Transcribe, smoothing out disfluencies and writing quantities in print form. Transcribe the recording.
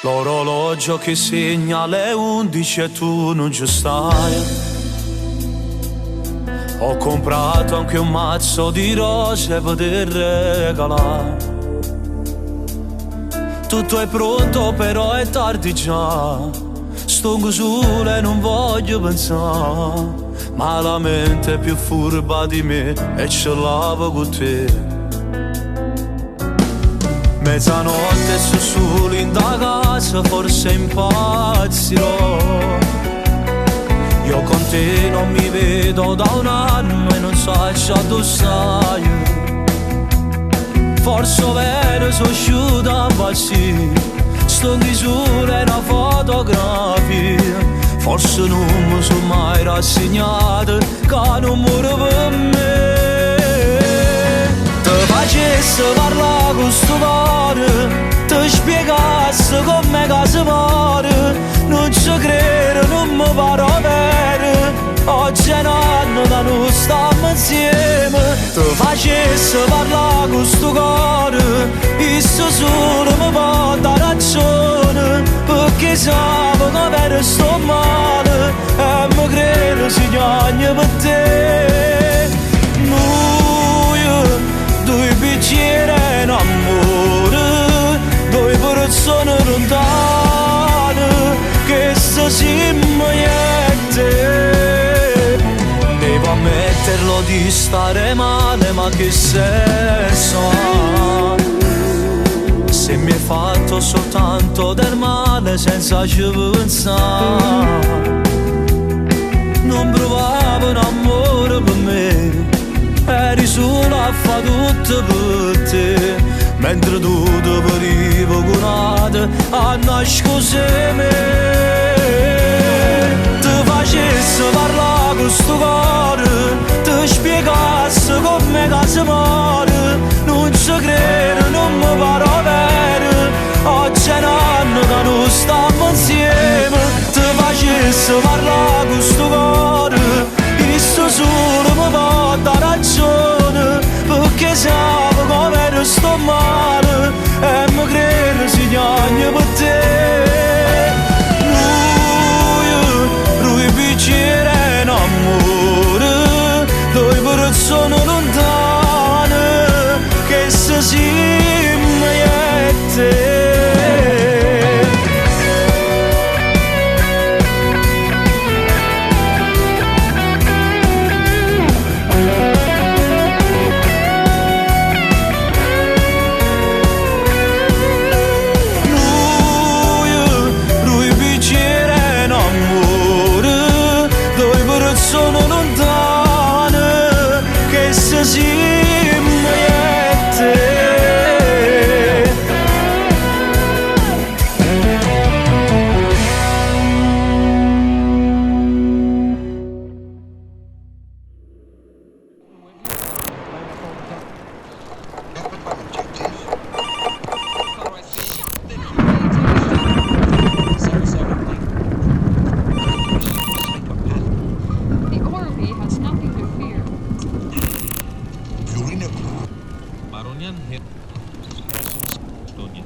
L'orologio che segna le 11 e tu non ci stai. Ho comprato anche un mazzo di rose per te regalare. Tutto è pronto però è tardi già. Sto in sole e non voglio pensare, ma la mente è più furba di me e ce l'avevo con te. Mezzanotte su solo in da casa, forse impazzirò. Io con te non mi vedo da un anno e non so già dove stai. Forse vero sono asciutta così, sto in sole e una fotografia. Forse non mi sono mai rassegnato che non muore per me. Ti facessi parlare con sto cuore, ti spiegassi come si muore. Non ci credo, non mi pare vero. Oggi è un anno che non stiamo insieme. Ti facessi parlare con sto cuore, isso solo mi può dare ragione. Perché sapevo che vero sto male e mi credo si piagne per te. Noi, due bicchieri in amore, due persone lontane, che sto siamo io e te. Devo ammetterlo di stare male, ma che senso ha? Se mi hai fatto soltanto del male senza ci pensare. Non provavo un amore per me, eri solo a fare tutto per te. Mentre tu ti venivi curata a nascondere me. Ti facessi parlare con sto cuore, ti spiegassi come si muore. Non ci credo, non mi pare vero. Oggi è un anno che non stiamo insieme. Ti facessi parlare con sto cuore, questo solo mi può dare ragione. Perché sapevo come ero sto male e mi credo si piagne per te. Lui bicchiere in amore, due persone lontane, che se siamo io e te. Sono lontane, che se siamo io e te. Baronian Estonia.